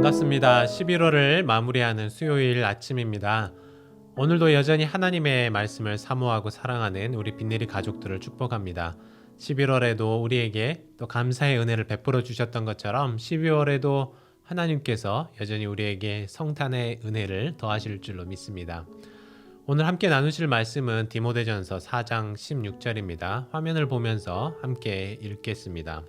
반갑습니다. 11월을 마무리하는 수요일 아침입니다. 오늘도 여전히 하나님의 말씀을 사모하고 사랑하는 우리 빈내리 가족들을 축복합니다. 11월에도 우리에게 또 감사의 은혜를 베풀어 주셨던 것처럼 12월에도 하나님께서 여전히 우리에게 성탄의 은혜를 더하실 줄로 믿습니다. 오늘 함께 나누실 말씀은 디모데전서 4장 16절입니다. 화면을 보면서 함께 읽겠습니다.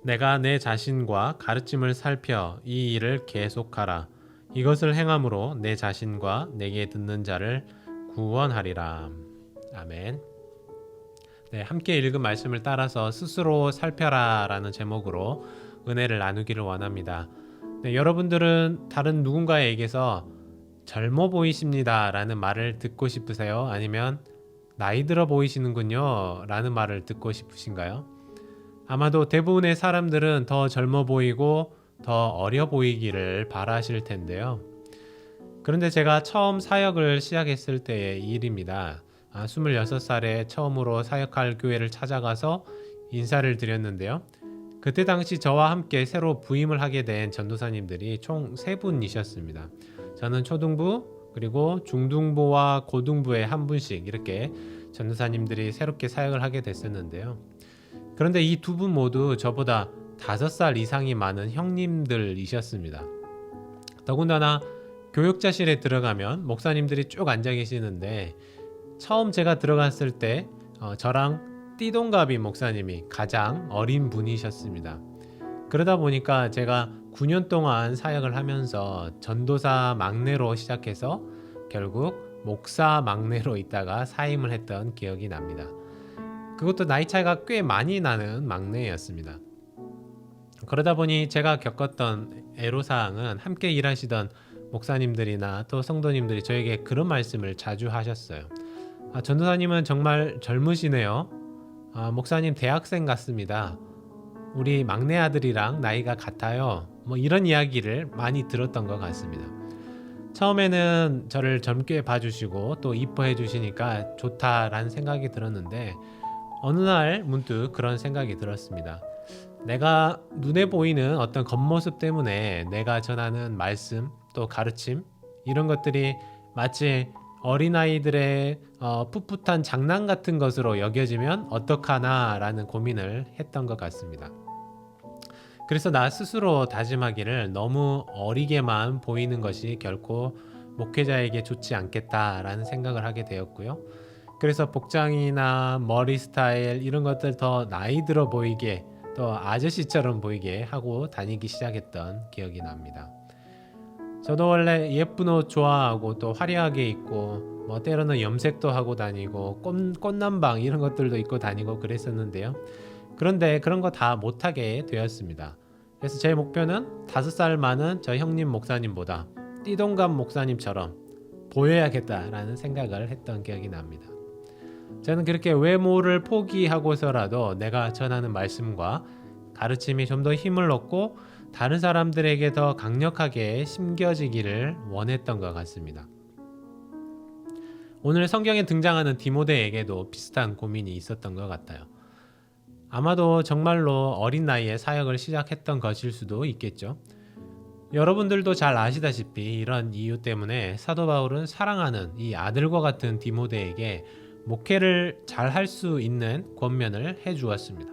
내가 내 자신과 가르침을 살펴 이 일을 계속하라. 이것을 행함으로 내 자신과 내게 듣는 자를 구원하리라. 아멘. 네, 함께 읽은 말씀을 따라서 스스로 살펴라 라는 제목으로 은혜를 나누기를 원합니다. 네, 여러분들은 다른 누군가에게서 젊어 보이십니다 라는 말을 듣고 싶으세요? 아니면 나이 들어 보이시는군요 라는 말을 듣고 싶으신가요? 아마도 대부분의 사람들은 더 젊어 보이고 더 어려 보이기를 바라실 텐데요. 그런데 제가 처음 사역을 시작했을 때의 일입니다. 26살에 처음으로 사역할 교회를 찾아가서 인사를 드렸는데요. 그때 당시 저와 함께 새로 부임을 하게 된 전도사님들이 총 3분이셨습니다. 저는 초등부 그리고 중등부와 고등부에 한 분씩 이렇게 전도사님들이 새롭게 사역을 하게 됐었는데요. 그런데 이 두 분 모두 저보다 5살 이상이 많은 형님들이셨습니다. 더군다나 교육자실에 들어가면 목사님들이 쭉 앉아 계시는데 처음 제가 들어갔을 때 저랑 띠동갑인 목사님이 가장 어린 분이셨습니다. 그러다 보니까 제가 9년 동안 사역을 하면서 전도사 막내로 시작해서 결국 목사 막내로 있다가 사임을 했던 기억이 납니다. 그것도 나이 차이가 꽤 많이 나는 막내였습니다. 그러다 보니 제가 겪었던 애로사항은 함께 일하시던 목사님들이나 또 성도님들이 저에게 그런 말씀을 자주 하셨어요. 전도사님은 정말 젊으시네요. 목사님 대학생 같습니다. 우리 막내 아들이랑 나이가 같아요. 뭐 이런 이야기를 많이 들었던 것 같습니다. 처음에는 저를 젊게 봐주시고 또 이뻐해 주시니까 좋다라는 생각이 들었는데 어느 날 문득 그런 생각이 들었습니다. 내가 눈에 보이는 어떤 겉모습 때문에 내가 전하는 말씀 또 가르침 이런 것들이 마치 어린아이들의 풋풋한 장난 같은 것으로 여겨지면 어떡하나 라는 고민을 했던 것 같습니다. 그래서 나 스스로 다짐하기를 너무 어리게만 보이는 것이 결코 목회자에게 좋지 않겠다라는 생각을 하게 되었고요. 그래서 복장이나 머리 스타일 이런 것들 더 나이 들어 보이게 또 아저씨처럼 보이게 하고 다니기 시작했던 기억이 납니다. 저도 원래 예쁜 옷 좋아하고 또 화려하게 입고 뭐 때로는 염색도 하고 다니고 꽃남방 이런 것들도 입고 다니고 그랬었는데요. 그런데 그런 거 다 못하게 되었습니다. 그래서 제 목표는 5살 많은 저 형님 목사님보다 띠동갑 목사님처럼 보여야겠다라는 생각을 했던 기억이 납니다. 저는 그렇게 외모를 포기하고서라도 내가 전하는 말씀과 가르침이 좀 더 힘을 얻고 다른 사람들에게 더 강력하게 심겨지기를 원했던 것 같습니다. 오늘 성경에 등장하는 디모데에게도 비슷한 고민이 있었던 것 같아요. 아마도 정말로 어린 나이에 사역을 시작했던 것일 수도 있겠죠. 여러분들도 잘 아시다시피 이런 이유 때문에 사도 바울은 사랑하는 이 아들과 같은 디모데에게 목회를 잘 할 수 있는 권면을 해 주었습니다.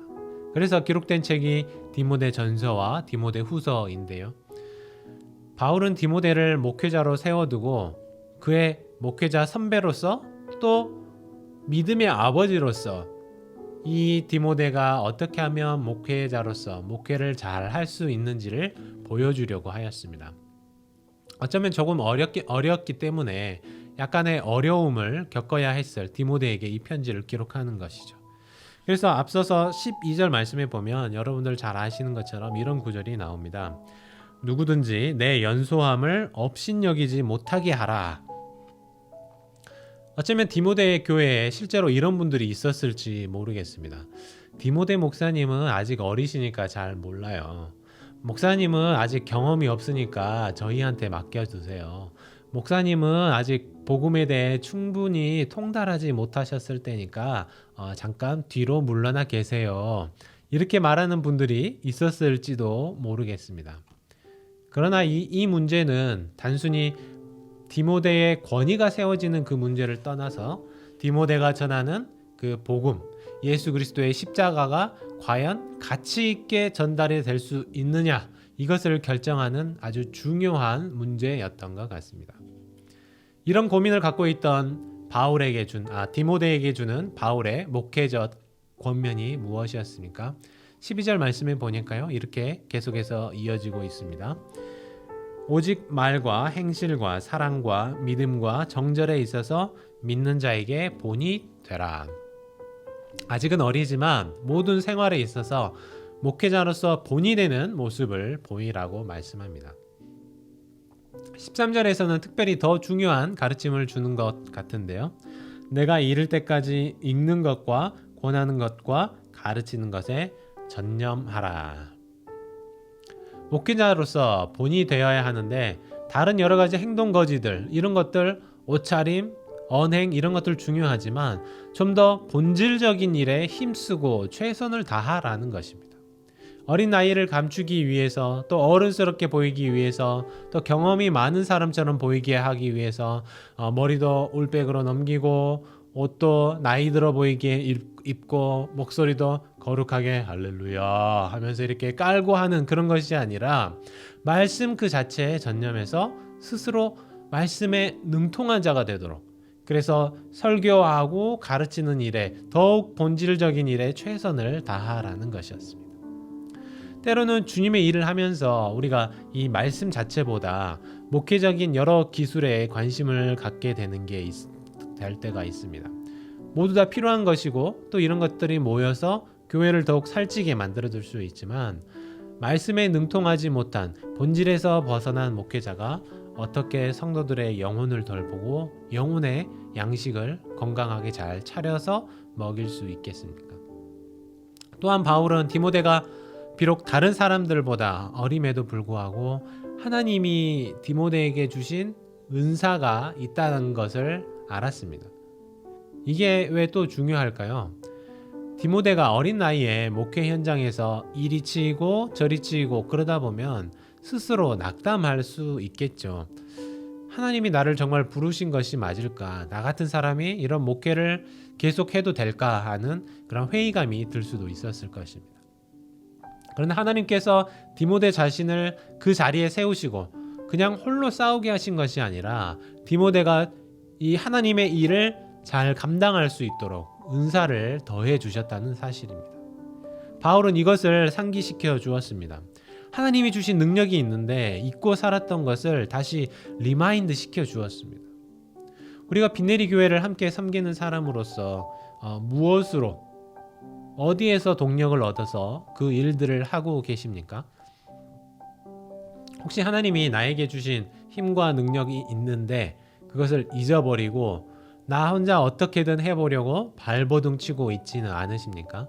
그래서 기록된 책이 디모데 전서와 디모데 후서인데요. 바울은 디모데를 목회자로 세워두고 그의 목회자 선배로서 또 믿음의 아버지로서 이 디모데가 어떻게 하면 목회자로서 목회를 잘 할 수 있는지를 보여주려고 하였습니다. 어쩌면 조금 어렸기 때문에 약간의 어려움을 겪어야 했을 디모데에게 이 편지를 기록하는 것이죠. 그래서 앞서서 12절 말씀에 보면 여러분들 잘 아시는 것처럼 이런 구절이 나옵니다. 누구든지 내 연소함을 업신여기지 못하게 하라. 어쩌면 디모데 교회에 실제로 이런 분들이 있었을지 모르겠습니다. 디모데 목사님은 아직 어리시니까 잘 몰라요. 목사님은 아직 경험이 없으니까 저희한테 맡겨주세요. 목사님은 아직 복음에 대해 충분히 통달하지 못하셨을 때니까 잠깐 뒤로 물러나 계세요. 이렇게 말하는 분들이 있었을지도 모르겠습니다. 그러나 이 문제는 단순히 디모데의 권위가 세워지는 그 문제를 떠나서 디모데가 전하는 그 복음, 예수 그리스도의 십자가가 과연 가치 있게 전달이 될 수 있느냐, 이것을 결정하는 아주 중요한 문제였던 것 같습니다. 이런 고민을 갖고 있던 디모데에게 주는 바울의 목회적 권면이 무엇이었습니까? 12절 말씀에 보니까요, 이렇게 계속해서 이어지고 있습니다. 오직 말과 행실과 사랑과 믿음과 정절에 있어서 믿는 자에게 본이 되라. 아직은 어리지만 모든 생활에 있어서 목회자로서 본이 되는 모습을 보이라고 말씀합니다. 13절에서는 특별히 더 중요한 가르침을 주는 것 같은데요. 내가 이를 때까지 읽는 것과 권하는 것과 가르치는 것에 전념하라. 목회자로서 본이 되어야 하는데 다른 여러 가지 행동 거지들, 이런 것들, 옷차림, 언행, 이런 것들 중요하지만 좀 더 본질적인 일에 힘쓰고 최선을 다하라는 것입니다. 어린 나이를 감추기 위해서, 또 어른스럽게 보이기 위해서, 또 경험이 많은 사람처럼 보이게 하기 위해서 머리도 올백으로 넘기고 옷도 나이 들어 보이게 입고 목소리도 거룩하게 할렐루야 하면서 이렇게 깔고 하는 그런 것이 아니라 말씀 그 자체에 전념해서 스스로 말씀에 능통한 자가 되도록, 그래서 설교하고 가르치는 일에, 더욱 본질적인 일에 최선을 다하라는 것이었습니다. 때로는 주님의 일을 하면서 우리가 이 말씀 자체보다 목회적인 여러 기술에 관심을 갖게 되는 게 될 때가 있습니다. 모두 다 필요한 것이고 또 이런 것들이 모여서 교회를 더욱 살찌게 만들어줄 수 있지만, 말씀에 능통하지 못한 본질에서 벗어난 목회자가 어떻게 성도들의 영혼을 돌보고 영혼의 양식을 건강하게 잘 차려서 먹일 수 있겠습니까? 또한 바울은 디모데가 비록 다른 사람들보다 어림에도 불구하고 하나님이 디모데에게 주신 은사가 있다는 것을 알았습니다. 이게 왜 또 중요할까요? 디모데가 어린 나이에 목회 현장에서 이리 치이고 저리 치이고 그러다 보면 스스로 낙담할 수 있겠죠. 하나님이 나를 정말 부르신 것이 맞을까? 나 같은 사람이 이런 목회를 계속해도 될까? 하는 그런 회의감이 들 수도 있었을 것입니다. 그런데 하나님께서 디모데 자신을 그 자리에 세우시고 그냥 홀로 싸우게 하신 것이 아니라 디모데가 이 하나님의 일을 잘 감당할 수 있도록 은사를 더해 주셨다는 사실입니다. 바울은 이것을 상기시켜 주었습니다. 하나님이 주신 능력이 있는데 잊고 살았던 것을 다시 리마인드 시켜 주었습니다. 우리가 빈내리 교회를 함께 섬기는 사람으로서 무엇으로, 어디에서 동력을 얻어서 그 일들을 하고 계십니까? 혹시 하나님이 나에게 주신 힘과 능력이 있는데 그것을 잊어버리고 나 혼자 어떻게든 해보려고 발버둥 치고 있지는 않으십니까?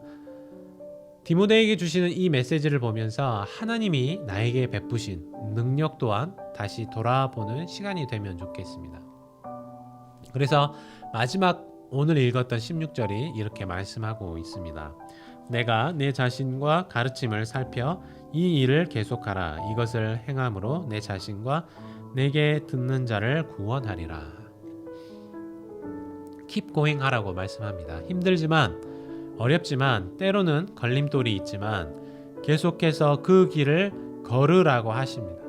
디모데에게 주시는 이 메시지를 보면서 하나님이 나에게 베푸신 능력 또한 다시 돌아보는 시간이 되면 좋겠습니다. 그래서 마지막 오늘 읽었던 16절이 이렇게 말씀하고 있습니다. 내가 내 자신과 가르침을 살펴 이 일을 계속하라. 이것을 행함으로 내 자신과 내게 듣는 자를 구원하리라. Keep going 하라고 말씀합니다. 힘들지만, 어렵지만, 때로는 걸림돌이 있지만 계속해서 그 길을 걸으라고 하십니다.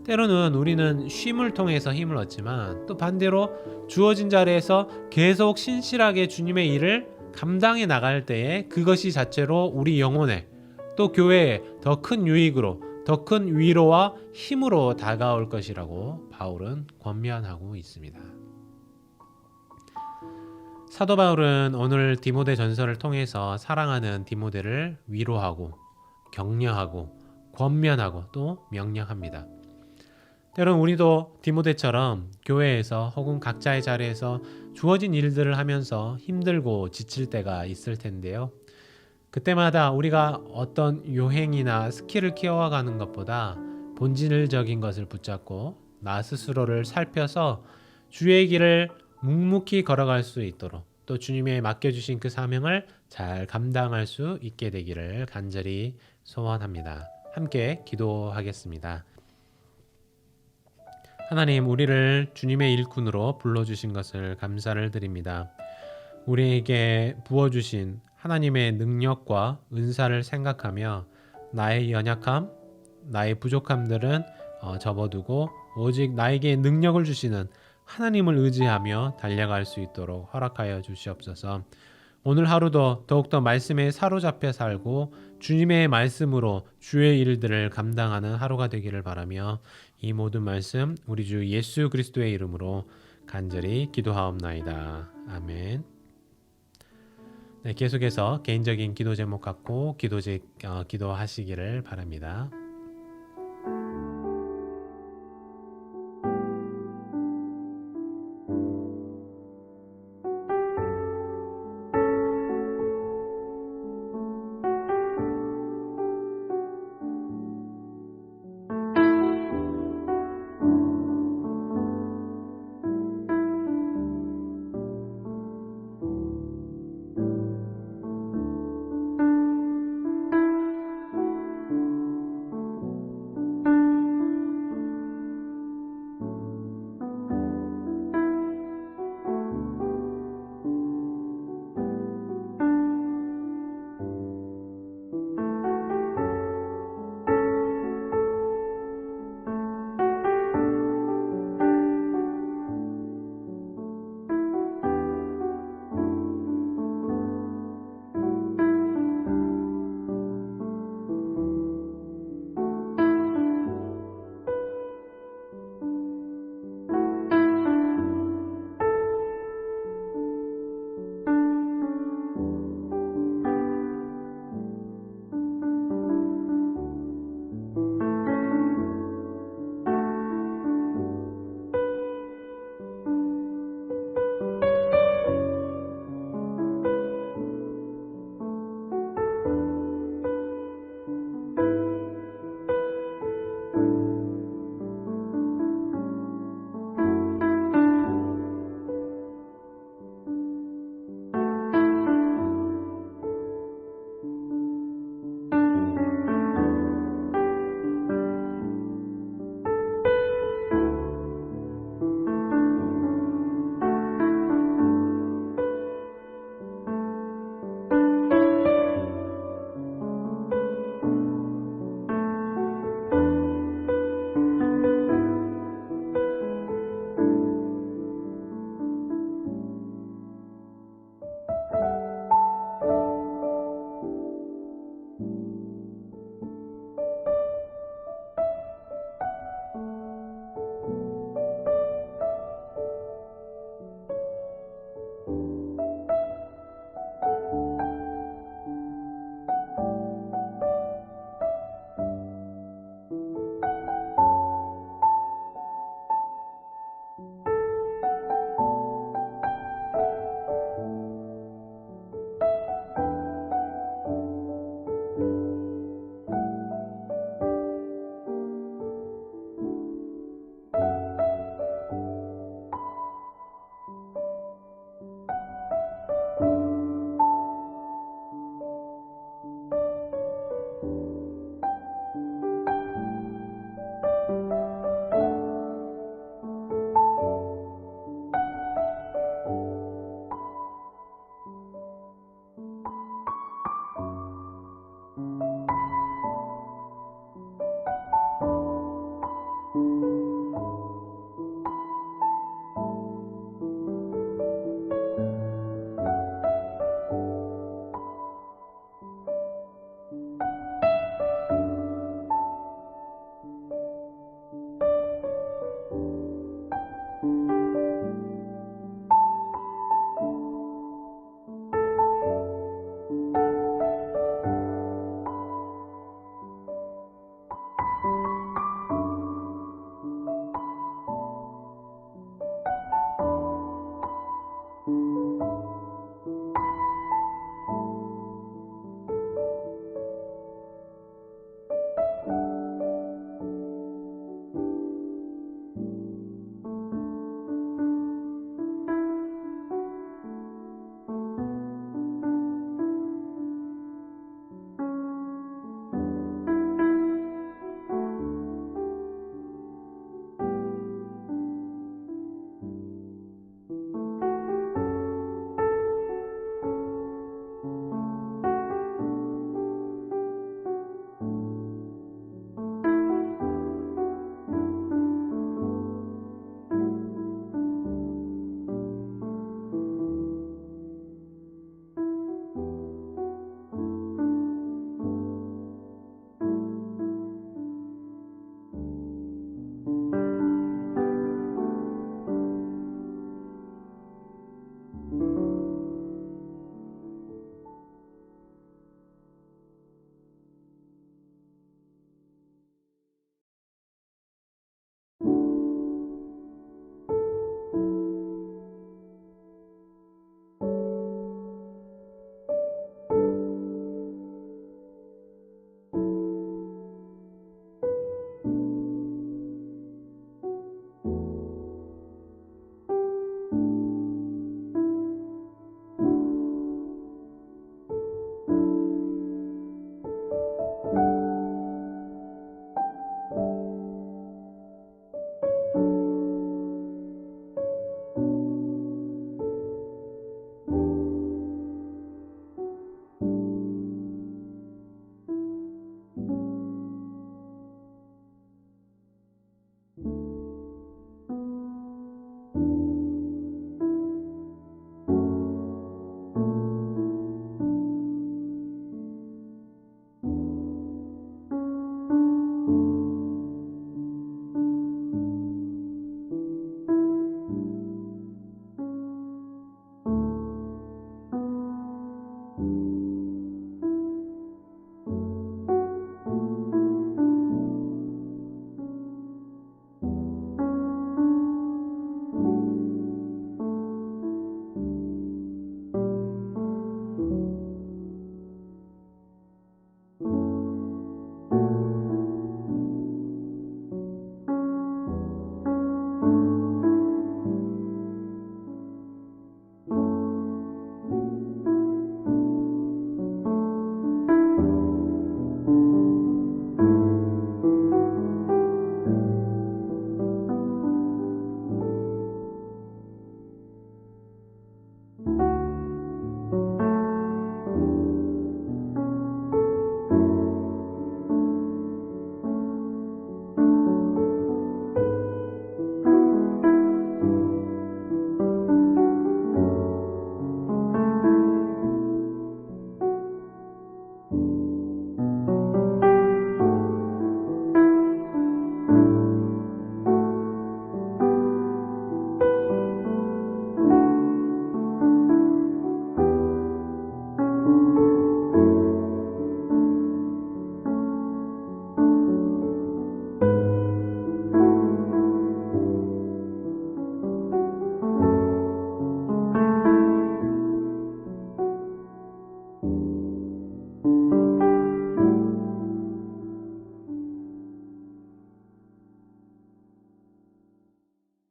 때로는 우리는 쉼을 통해서 힘을 얻지만 또 반대로 주어진 자리에서 계속 신실하게 주님의 일을 감당해 나갈 때에 그것이 자체로 우리 영혼에, 또 교회에 더 큰 유익으로, 더 큰 위로와 힘으로 다가올 것이라고 바울은 권면하고 있습니다. 사도 바울은 오늘 디모데 전서를 통해서 사랑하는 디모데를 위로하고 격려하고 권면하고 또 명령합니다. 때론 우리도 디모데처럼 교회에서 혹은 각자의 자리에서 주어진 일들을 하면서 힘들고 지칠 때가 있을 텐데요. 그때마다 우리가 어떤 요행이나 스킬을 키워가는 것보다 본질적인 것을 붙잡고 나 스스로를 살펴서 주의 길을 묵묵히 걸어갈 수 있도록, 또 주님의 맡겨주신 그 사명을 잘 감당할 수 있게 되기를 간절히 소원합니다. 함께 기도하겠습니다. 하나님, 우리를 주님의 일꾼으로 불러주신 것을 감사를 드립니다. 우리에게 부어주신 하나님의 능력과 은사를 생각하며 나의 연약함, 나의 부족함들은 접어두고 오직 나에게 능력을 주시는 하나님을 의지하며 달려갈 수 있도록 허락하여 주시옵소서. 오늘 하루도 더욱더 말씀에 사로잡혀 살고 주님의 말씀으로 주의 일들을 감당하는 하루가 되기를 바라며 이 모든 말씀 우리 주 예수 그리스도의 이름으로 간절히 기도하옵나이다. 아멘. 네, 계속해서 개인적인 기도 제목 갖고 기도하시기를 바랍니다.